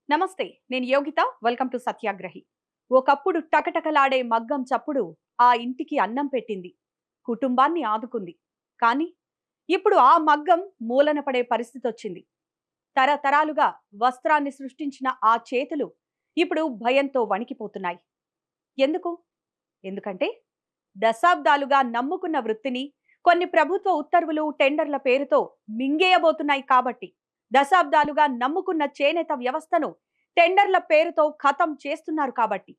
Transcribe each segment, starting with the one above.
నమస్తే, నేను Yogita. Welcome to సత్యాగ్రహి. ఒకప్పుడు టకటకలాడే మగ్గం చప్పుడు ఆ ఇంటికి అన్నం పెట్టింది, కుటుంబాన్ని ఆదుకుంది. కానీ ఇప్పుడు ఆ మగ్గం మూలన పడే పరిస్థితి వచ్చింది. తరతరాలుగా వస్త్రాన్ని సృష్టించిన ఆ చేతులు ఇప్పుడు భయంతో వణికిపోతున్నాయి. ఎందుకు? ఎందుకంటే దశాబ్దాలుగా నమ్ముకున్న వృత్తిని కొన్ని ప్రభుత్వ ఉత్తర్వులు, టెండర్ల పేరుతో మింగేయబోతున్నాయి కాబట్టి. దశాబ్దాలుగా నమ్ముకున్న చేనేత వ్యవస్థను టెండర్ల పేరుతో ఖతం చేస్తున్నారు కాబట్టి.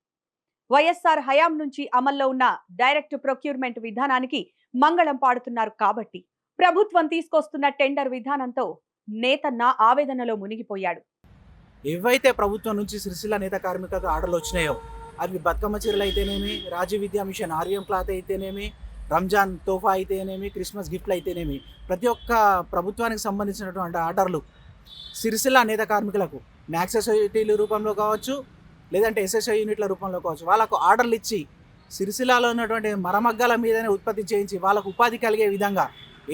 వైఎస్ఆర్ హయాం నుంచి అమల్లో ఉన్న డైరెక్ట్ ప్రొక్యూర్మెంట్ విధానానికి మంగళం పాడుతున్నారు కాబట్టి. ప్రభుత్వం తీసుకొస్తున్న టెండర్ విధానంతో నేతన్న ఆవేదనలో మునిగిపోయాడు. ఏవైతే ప్రభుత్వం నుంచి సిరిసిల్ల నేత కార్మికులకు ఆర్డర్లు వచ్చినాయో అవి బతుకమ్మ చీరలు అయితేనేమి, రాజీవ్ విద్యా మిషన్ ఆర్యం క్లాత్ అయితేనేమి, రంజాన్ తోఫా అయితేనేమి, క్రిస్మస్ గిఫ్ట్లు అయితేనేమి, ప్రతి ఒక్క ప్రభుత్వానికి సంబంధించినటువంటి ఆర్డర్లు సిరిసిల్ల నేత కార్మికులకు మ్యాక్సెసైటీల రూపంలో కావచ్చు, లేదంటే ఎస్ఎస్ఐ యూనిట్ల రూపంలో కావచ్చు, వాళ్ళకు ఆర్డర్లు ఇచ్చి సిరిసిల్లాలో ఉన్నటువంటి మరమగ్గాల మీదనే ఉత్పత్తి చేయించి వాళ్ళకు ఉపాధి కలిగే విధంగా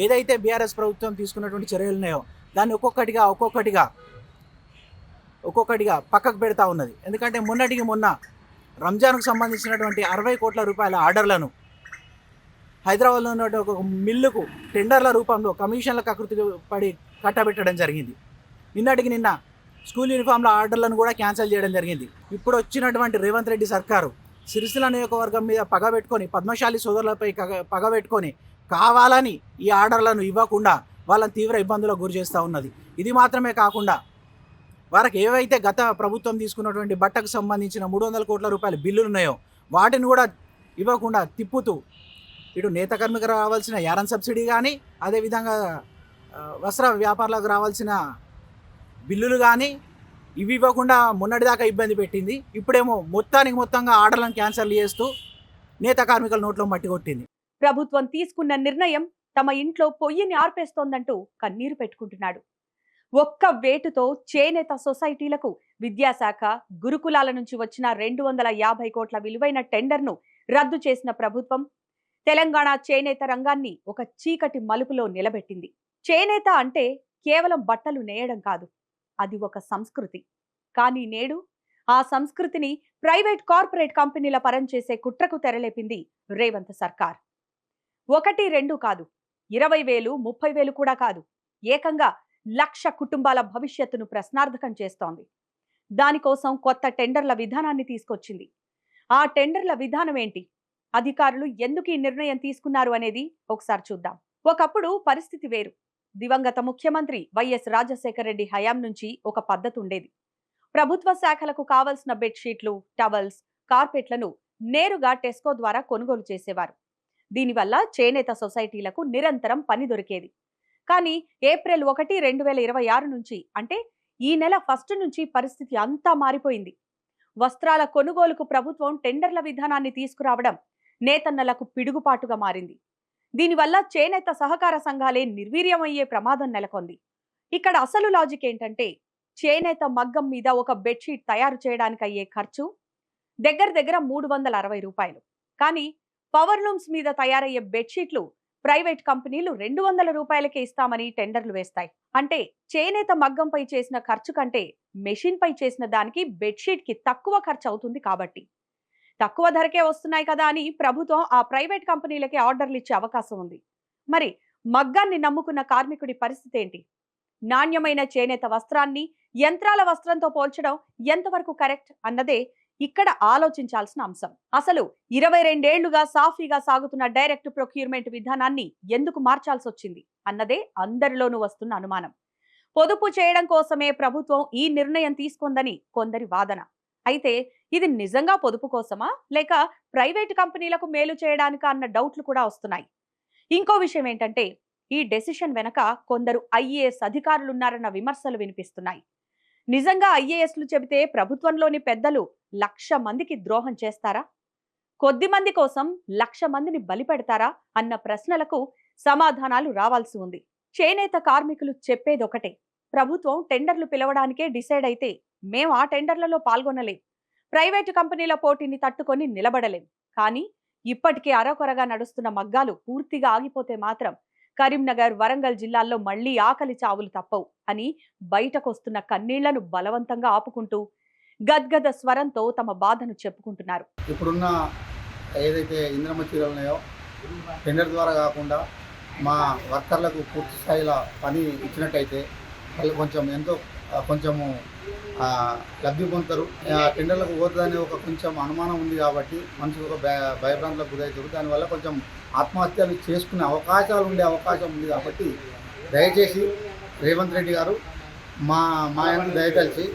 ఏదైతే బీఆర్ఎస్ ప్రభుత్వం తీసుకున్నటువంటి చర్యలు ఉన్నాయో దాన్ని ఒక్కొక్కటిగా పక్కకు పెడతా ఉన్నది. ఎందుకంటే మొన్నటికి మొన్న రంజాన్కు సంబంధించినటువంటి 60 కోట్ల రూపాయల ఆర్డర్లను హైదరాబాద్లో ఉన్న ఒక మిల్లుకు టెండర్ల రూపంలో కమిషన్లకు ఆకృతి పడి కట్టబెట్టడం జరిగింది. నిన్న స్కూల్ యూనిఫామ్ల ఆర్డర్లను కూడా క్యాన్సిల్ చేయడం జరిగింది. ఇప్పుడు వచ్చినటువంటి రేవంత్ రెడ్డి సర్కారు సిరిసిల్ల నియోజకవర్గం మీద పగబెట్టుకొని, పద్మశాలి సోదరులపై పగబెట్టుకొని కావాలని ఈ ఆర్డర్లను ఇవ్వకుండా వాళ్ళని తీవ్ర ఇబ్బందులకు గురి చేస్తూ ఉన్నది. ఇది మాత్రమే కాకుండా వారికి ఏవైతే గత ప్రభుత్వం తీసుకున్నటువంటి బట్టకు సంబంధించిన 300 కోట్ల రూపాయల బిల్లులు ఉన్నాయో వాటిని కూడా ఇవ్వకుండా తిప్పుతూ ఇటు నేత కార్మికులకు రావాల్సిన యారన్ సబ్సిడీ కానీ, అదేవిధంగా వస్త్ర వ్యాపారులకు రావాల్సిన బిల్లులు కానీ ఇవి ఇవ్వకుండా మొన్నటిదాకా ఇబ్బంది పెట్టింది. ఇప్పుడేమో మొత్తంగా ఆర్డర్లను క్యాన్సిల్ చేస్తూ నేత కార్మికుల నోట్లో మట్టి కొట్టింది. ప్రభుత్వం తీసుకున్న నిర్ణయం తమ ఇంట్లో పొయ్యిని ఆర్పేస్తోందంటూ కన్నీరు పెట్టుకుంటున్నాడు. ఒక్క వేటుతో చేనేత సొసైటీలకు విద్యాశాఖ, గురుకులాల నుంచి వచ్చిన 250 కోట్ల విలువైన టెండర్ను రద్దు చేసిన ప్రభుత్వం తెలంగాణ చేనేత రంగాన్ని ఒక చీకటి మలుపులో నిలబెట్టింది. చేనేత అంటే కేవలం బట్టలు నేయడం కాదు, అది ఒక సంస్కృతి. కానీ నేడు ఆ సంస్కృతిని ప్రైవేట్ కార్పొరేట్ కంపెనీల పరం చేసే కుట్రకు తెరలేపింది రేవంత్ సర్కార్. 1, 2 కాదు, 20,000, 30,000 కూడా కాదు, ఏకంగా 1,00,000 కుటుంబాల భవిష్యత్తును ప్రశ్నార్థకం చేస్తోంది. దానికోసం కొత్త టెండర్ల విధానాన్ని తీసుకొచ్చింది. ఆ టెండర్ల విధానం ఏంటి, అధికారులు ఎందుకు ఈ నిర్ణయం తీసుకున్నారు అనేది ఒకసారి చూద్దాం. ఒకప్పుడు పరిస్థితి వేరు. దివంగత ముఖ్యమంత్రి వైఎస్ రాజశేఖర రెడ్డి హయాం నుంచి ఒక పద్ధతి ఉండేది. ప్రభుత్వ శాఖలకు కావలసిన బెడ్షీట్లు, టవల్స్, కార్పెట్లను నేరుగా టెస్కో ద్వారా కొనుగోలు చేసేవారు. దీనివల్ల చేనేత సొసైటీలకు నిరంతరం పని దొరికేది. కానీ ఏప్రిల్ 1, 2026 నుంచి, అంటే ఈ నెల 1 నుంచి పరిస్థితి అంతా మారిపోయింది. వస్త్రాల కొనుగోలుకు ప్రభుత్వం టెండర్ల విధానాన్ని తీసుకురావడం నేతన్నలకు పిడుగుపాటుగా మారింది. దీనివల్ల చేనేత సహకార సంఘాలే నిర్వీర్యమయ్యే ప్రమాదం నెలకొంది. ఇక్కడ అసలు లాజిక్ ఏంటంటే, చేనేత మగ్గం మీద ఒక బెడ్షీట్ తయారు చేయడానికి అయ్యే ఖర్చు దగ్గర 360 రూపాయలు. కానీ పవర్ లూమ్స్ మీద తయారయ్యే బెడ్షీట్లు ప్రైవేట్ కంపెనీలు 200 రూపాయలకే ఇస్తామని టెండర్లు వేస్తాయి. అంటే చేనేత మగ్గంపై చేసిన ఖర్చు కంటే మెషిన్ పై చేసిన దానికి బెడ్షీట్ కి తక్కువ ఖర్చు అవుతుంది. కాబట్టి తక్కువ ధరకే వస్తున్నాయి కదా అని ప్రభుత్వం ఆ ప్రైవేట్ కంపెనీలకే ఆర్డర్లు ఇచ్చే అవకాశం ఉంది. మరి మగ్గాన్ని నమ్ముకున్న కార్మికుడి పరిస్థితి ఏంటి? నాణ్యమైన చేనేత వస్త్రాన్ని యంత్రాల వస్త్రంతో పోల్చడం ఎంతవరకు కరెక్ట్ అన్నదే ఇక్కడ ఆలోచించాల్సిన అంశం. అసలు 22 ఏళ్లుగా సాఫీగా సాగుతున్న డైరెక్ట్ ప్రొక్యూర్మెంట్ విధానాన్ని ఎందుకు మార్చాల్సి వచ్చింది అన్నదే అందరిలోనూ వస్తున్న అనుమానం. పొదుపు చేయడం కోసమే ప్రభుత్వం ఈ నిర్ణయం తీసుకుందని కొందరి వాదన. అయితే ఇది నిజంగా పొదుపు కోసమా, లేక ప్రైవేట్ కంపెనీలకు మేలు చేయడానికా అన్న డౌట్లు కూడా వస్తున్నాయి. ఇంకో విషయం ఏంటంటే, ఈ డెసిషన్ వెనక కొందరు ఐఏఎస్ అధికారులున్నారన్న విమర్శలు వినిపిస్తున్నాయి. నిజంగా ఐఏఎస్లు చెబితే ప్రభుత్వంలోని పెద్దలు 1,00,000 మందికి ద్రోహం చేస్తారా? కొద్ది మంది కోసం 1,00,000 మందిని బలి పెడతారా అన్న ప్రశ్నలకు సమాధానాలు రావాల్సి ఉంది. చేనేత కార్మికులు చెప్పేదొకటే, ప్రభుత్వం టెండర్లు పిలవడానికే డిసైడ్ అయితే మేం ఆ టెండర్లలో పాల్గొనలేం, ప్రైవేటు కంపెనీల పోటీని తట్టుకొని నిలబడలేం. కానీ ఇప్పటికే అరకొరగా నడుస్తున్న మగ్గాలు పూర్తిగా ఆగిపోతే మాత్రం కరీంనగర్, వరంగల్ జిల్లాల్లో మళ్లీ ఆకలి చావులు తప్పవు అని బయటకొస్తున్న కన్నీళ్లను బలవంతంగా ఆపుకుంటూ గద్గద స్వరంతో తమ బాధను చెప్పుకుంటున్నారు. ఇప్పుడున్న ఏదైతే ఇంద్రమ్మ చీరలు ఉన్నాయో టెండర్ ద్వారా కాకుండా మా వర్కర్లకు పూర్తి స్థాయిలో పని ఇచ్చినట్టయితే వాళ్ళు కొంచెము లబ్ధి పొందుతారు. టెండర్లకు పోతుందనే ఒక కొంచెం అనుమానం ఉంది కాబట్టి మనుషులు ఒక భయభ్రాంతులకు గురవుతారు. దానివల్ల కొంచెం ఆత్మహత్యలు చేసుకునే అవకాశం ఉంది కాబట్టి దయచేసి రేవంత్ రెడ్డి గారు మా యందు దయతలిచి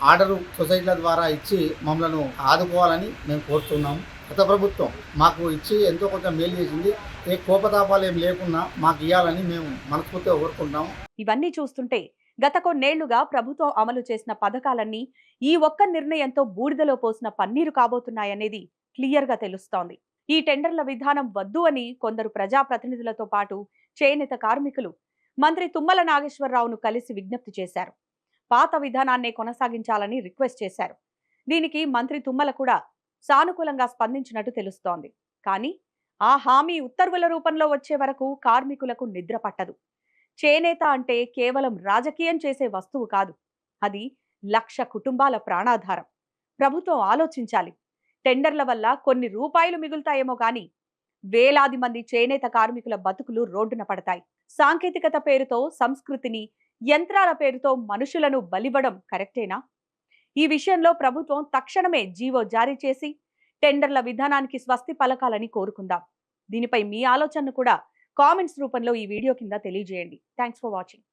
ఆర్డరు సొసైటీల ద్వారా ఇచ్చి మమ్మల్ని ఆదుకోవాలని మేము కోరుతున్నాము. గత ప్రభుత్వం మాకు ఇచ్చి ఎంతో కొంచెం మేలు చేసింది. ఏ కోపతాపాలు ఏం లేకున్నా మాకు ఇవ్వాలని మేము మనస్ఫూర్తిగా కోరుకుంటున్నాము. ఇవన్నీ చూస్తుంటే గత కొన్నేళ్లుగా ప్రభుత్వం అమలు చేసిన పథకాలన్నీ ఈ ఒక్క నిర్ణయంతో బూడిదలో పోసిన పన్నీరు కాబోతున్నాయనేది క్లియర్ గా తెలుస్తోంది. ఈ టెండర్ల విధానం వద్దు అని కొందరు ప్రజాప్రతినిధులతో పాటు చేనేత కార్మికులు మంత్రి తుమ్మల నాగేశ్వరరావును కలిసి విజ్ఞప్తి చేశారు. పాత విధానాన్నే కొనసాగించాలని రిక్వెస్ట్ చేశారు. దీనికి మంత్రి తుమ్మల కూడా సానుకూలంగా స్పందించినట్టు తెలుస్తోంది. కానీ ఆ హామీ ఉత్తర్వుల రూపంలో వచ్చే వరకు కార్మికులకు నిద్ర పట్టదు. చేనేత అంటే కేవలం రాజకీయం చేసే వస్తువు కాదు, అది 1,00,000 కుటుంబాల ప్రాణాధారం. ప్రభుత్వం ఆలోచించాలి. టెండర్ల వల్ల కొన్ని రూపాయలు మిగులుతాయేమో కానీ వేలాది మంది చేనేత కార్మికుల బతుకులు రోడ్డున పడతాయి. సాంకేతికత పేరుతో సంస్కృతిని, యంత్రాల పేరుతో మనుషులను బలివ్వడం కరెక్టేనా? ఈ విషయంలో ప్రభుత్వం తక్షణమే జీవో జారీ చేసి టెండర్ల విధానానికి స్వస్తి పలకాలని కోరుకుందాం. దీనిపై మీ ఆలోచనను కూడా కామెంట్స్ రూపంలో ఈ వీడియో కింద తెలియజేయండి. Thanks for watching.